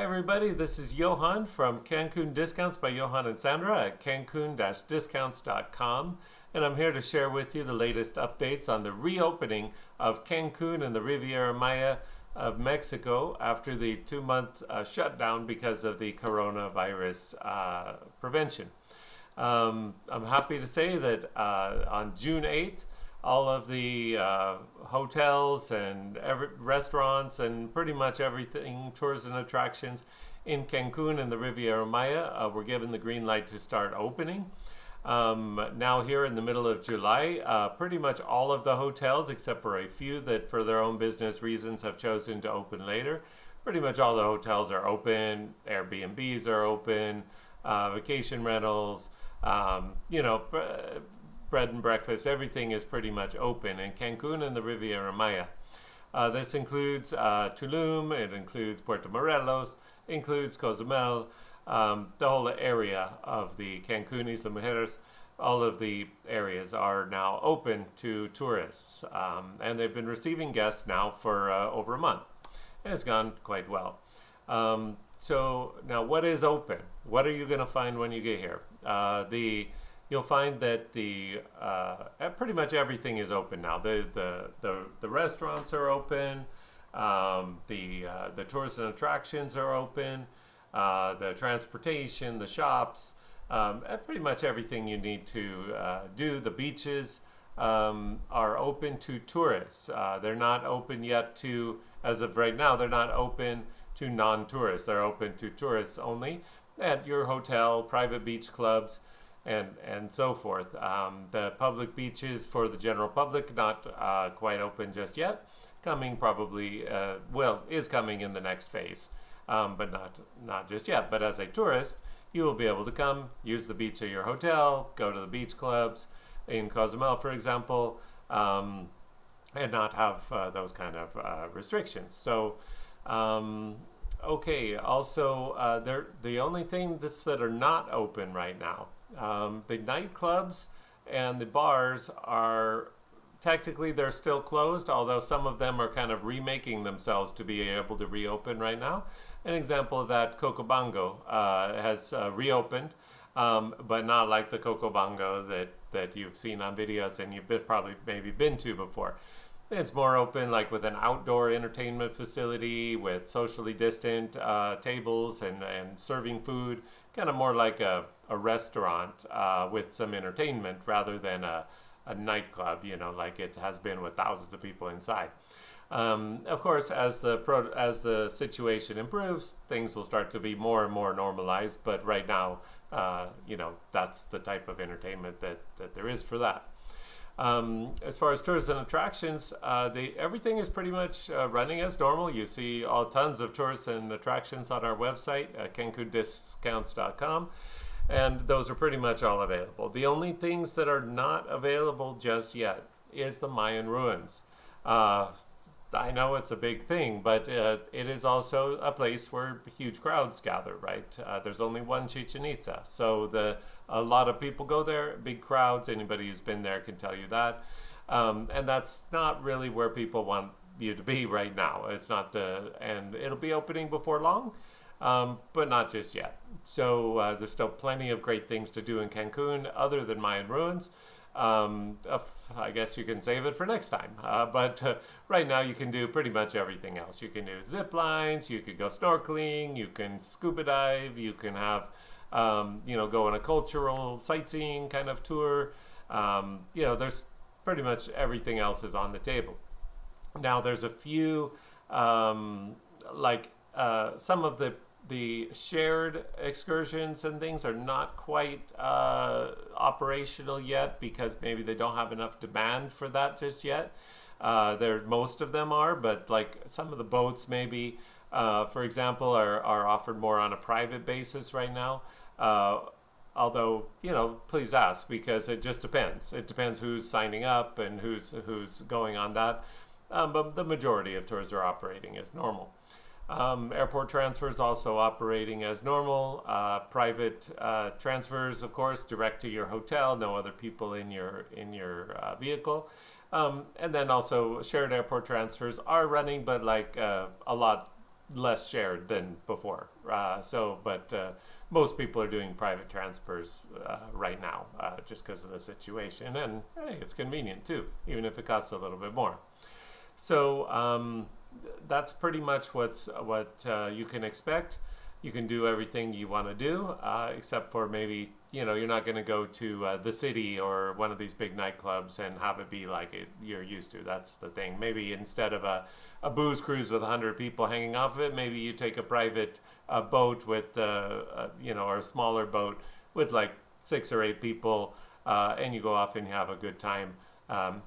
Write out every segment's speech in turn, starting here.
Hi everybody, this is Johan from Cancun Discounts by Johan and Sandra at cancun-discounts.com, and I'm here to share with you the latest updates on the reopening of Cancun and the Riviera Maya of Mexico after the 2-month shutdown because of the coronavirus prevention. I'm happy to say that on June 8th, all of the hotels and restaurants and pretty much everything, tours and attractions in Cancun and the Riviera Maya were given the green light to start opening. Now here in the middle of July, pretty much all of the hotels, except for a few that for their own business reasons have chosen to open later, pretty much all the hotels are open, Airbnbs are open, vacation rentals, bread and breakfast, everything is pretty much open in Cancun and the Riviera Maya. This includes Tulum, it includes Puerto Morelos, includes Cozumel, the whole area of the Cancunis, the Mujeres, all of the areas are now open to tourists. And they've been receiving guests now for over a month. And it's gone quite well. So now what is open? What are you going to find when you get here? You'll find that pretty much everything is open now. The restaurants are open, the tours and attractions are open, the transportation, the shops, pretty much everything you need to do. The beaches are open to tourists. They're not open yet to, as of right now, they're not open to non-tourists. They're open to tourists only at your hotel, private beach clubs, and so forth. The public beaches for the general public not quite open just yet. Coming probably, is coming in the next phase, but not just yet. But as a tourist, you will be able to come, use the beach at your hotel, go to the beach clubs in Cozumel, for example, and not have those kind of restrictions. So, okay, also, the only thing that are not open right now, the nightclubs and the bars are technically they're still closed, although some of them are kind of remaking themselves to be able to reopen right now. An example of that, Coco Bongo has reopened, but not like the Coco Bongo that you've seen on videos and you've probably maybe been to before. It's more open, like with an outdoor entertainment facility with socially distant tables and serving food, kind of more like a restaurant with some entertainment rather than a nightclub, like it has been with thousands of people inside. Of course, as the situation improves, things will start to be more and more normalized. But right now, that's the type of entertainment that there is for that. As far as tours and attractions, everything is pretty much running as normal. You see tons of tours and attractions on our website, cancundiscounts.com, and those are pretty much all available. The only things that are not available just yet is the Mayan ruins. I know it's a big thing, but it is also a place where huge crowds gather, right? There's only one Chichen Itza, so a lot of people go there, big crowds. Anybody who's been there can tell you that. And that's not really where people want you to be right now. It's not and it'll be opening before long, but not just yet. So there's still plenty of great things to do in Cancun other than Mayan ruins. I guess you can save it for next time. But right now you can do pretty much everything else. You can do zip lines, you could go snorkeling, you can scuba dive, you can have, go on a cultural sightseeing kind of tour. There's pretty much everything else is on the table. Now there's a few, some of the shared excursions and things are not quite operational yet because maybe they don't have enough demand for that just yet. Most of them are, but like some of the boats maybe, for example, are offered more on a private basis right now. Although, please ask because it just depends. It depends who's signing up and who's going on that. But the majority of tours are operating as normal. Airport transfers also operating as normal. Private transfers, of course, direct to your hotel, no other people in your vehicle. And then also shared airport transfers are running, but like a lot less shared than before. But most people are doing private transfers right now, just because of the situation, and hey, it's convenient too, even if it costs a little bit more. So that's pretty much what you can expect. You can do everything you want to do, except for maybe, you're not going to go to the city or one of these big nightclubs and have it be like you're used to. That's the thing. Maybe instead of a booze cruise with 100 people hanging off of it, maybe you take a private boat with, or a smaller boat with like 6 or 8 people, and you go off and you have a good time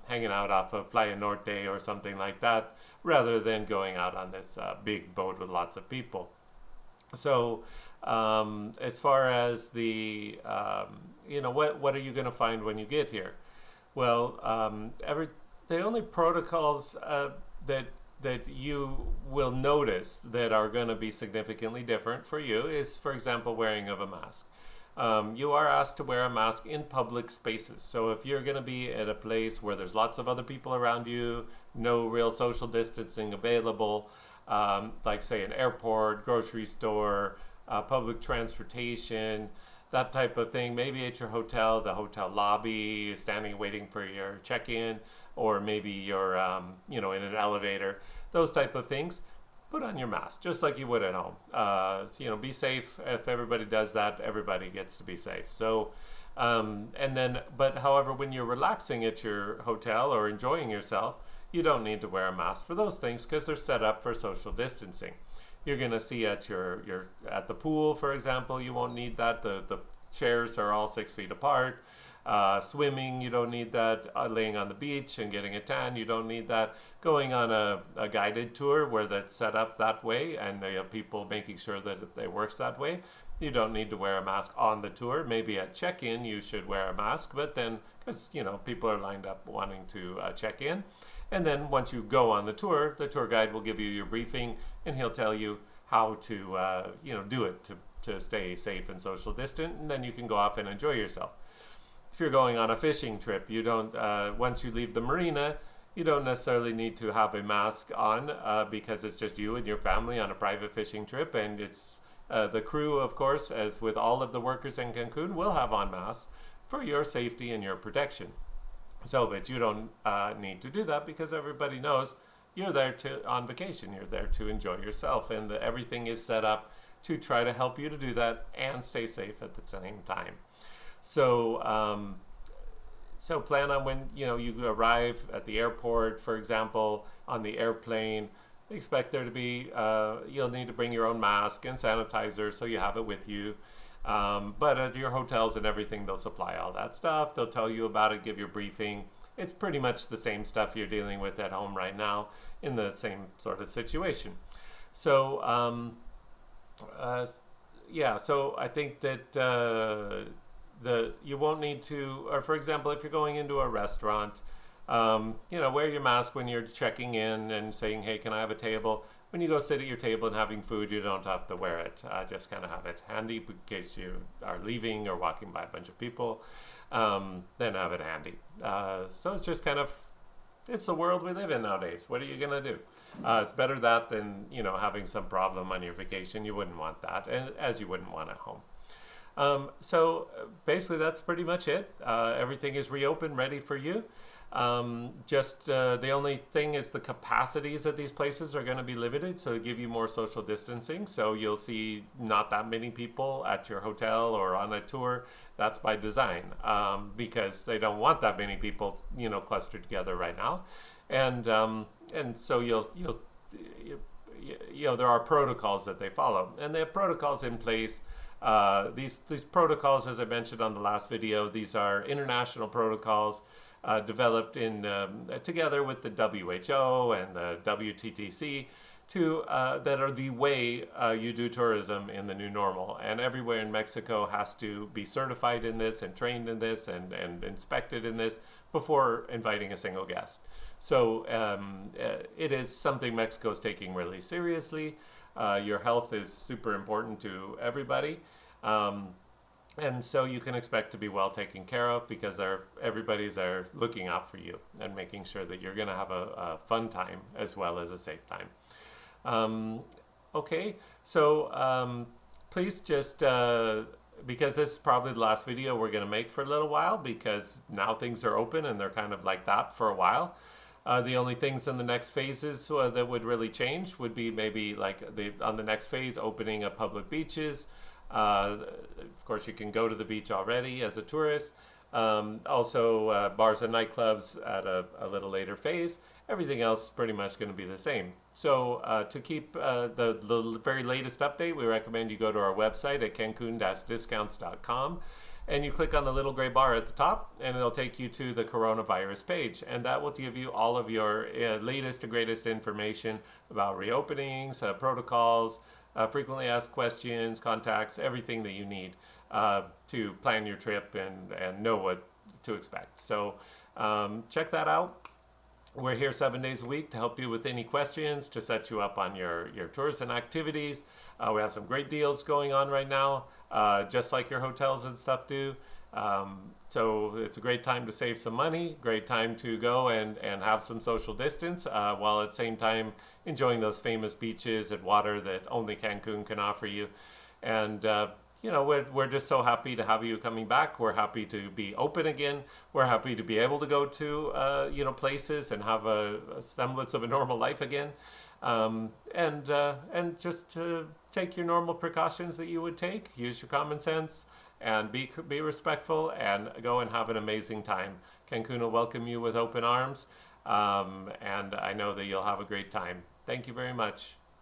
hanging out off of Playa Norte or something like that, rather than going out on this big boat with lots of people. So as far as the, what are you going to find when you get here? Well, the only protocols that you will notice that are going to be significantly different for you is, for example, wearing of a mask. You are asked to wear a mask in public spaces. So if you're going to be at a place where there's lots of other people around you, no real social distancing available, like say an airport, grocery store, public transportation, that type of thing. Maybe at your hotel, the hotel lobby, standing waiting for your check-in, or maybe you're in an elevator, those type of things. Put on your mask just like you would at home. Be safe. If everybody does that, everybody gets to be safe. So but however, when you're relaxing at your hotel or enjoying yourself, you don't need to wear a mask for those things because they're set up for social distancing. You're going to see at at the pool, for example, you won't need that. The chairs are all 6 feet apart. Swimming, you don't need that. Laying on the beach and getting a tan, you don't need that. Going on a guided tour where that's set up that way and they have people making sure that it works that way, you don't need to wear a mask on the tour. Maybe at check-in you should wear a mask, but then because people are lined up wanting to check in. And then once you go on the tour guide will give you your briefing and he'll tell you how to do it to stay safe and social distant, and then you can go off and enjoy yourself. If you're going on a fishing trip, you don't once you leave the marina, you don't necessarily need to have a mask on because it's just you and your family on a private fishing trip, and it's the crew, of course, as with all of the workers in Cancun, will have on masks for your safety and your protection. So, but you don't need to do that because everybody knows you're there on vacation. You're there to enjoy yourself, and everything is set up to try to help you to do that and stay safe at the same time. So, plan on when you arrive at the airport, for example, on the airplane. Expect there to be you'll need to bring your own mask and sanitizer, so you have it with you. But at your hotels and everything, they'll supply all that stuff. They'll tell you about it, give you a briefing. It's pretty much the same stuff you're dealing with at home right now in the same sort of situation. So, so I think that you won't need to, or for example, if you're going into a restaurant, wear your mask when you're checking in and saying, hey, can I have a table? When you go sit at your table and having food, you don't have to wear it. Just kind of have it handy in case you are leaving or walking by a bunch of people. Then have it handy. So it's just it's the world we live in nowadays. What are you going to do? It's better that than, having some problem on your vacation. You wouldn't want that, and as you wouldn't want at home. So basically that's pretty much it. Everything is reopened, ready for you. The only thing is the capacities at these places are going to be limited, so give you more social distancing. So you'll see not that many people at your hotel or on a tour. That's by design, because they don't want that many people, clustered together right now. And so there are protocols that they follow, and they have protocols in place. These protocols, as I mentioned on the last video, these are international protocols. Developed together with the WHO and the WTTC that are the way you do tourism in the new normal. And everywhere in Mexico has to be certified in this and trained in this and inspected in this before inviting a single guest. So it is something Mexico is taking really seriously. Your health is super important to everybody. And so you can expect to be well taken care of because everybody's there looking out for you and making sure that you're going to have a fun time as well as a safe time. Okay, so please just, because this is probably the last video we're going to make for a little while, because now things are open and they're kind of like that for a while. The only things in the next phases that would really change would be maybe like on the next phase, opening of public beaches. Of course, you can go to the beach already as a tourist. Also, bars and nightclubs at a little later phase. Everything else is pretty much going to be the same. So to keep the very latest update, we recommend you go to our website at cancun-discounts.com, and you click on the little gray bar at the top, and it'll take you to the coronavirus page, and that will give you all of your latest and greatest information about reopenings, protocols, frequently asked questions, contacts, everything that you need to plan your trip and know what to expect. So check that out. We're here 7 days a week to help you with any questions, to set you up on your tours and activities. We have some great deals going on right now, just like your hotels and stuff do. So it's a great time to save some money, great time to go and have some social distance, while at the same time enjoying those famous beaches and water that only Cancun can offer you. And you know, we're just so happy to have you coming back. We're happy to be open again. We're happy to be able to go to you know, places and have a semblance of a normal life again. And just take your normal precautions that you would take. Use your common sense and be respectful, and go and have an amazing time. Cancun will welcome you with open arms, and I know that you'll have a great time. Thank you very much.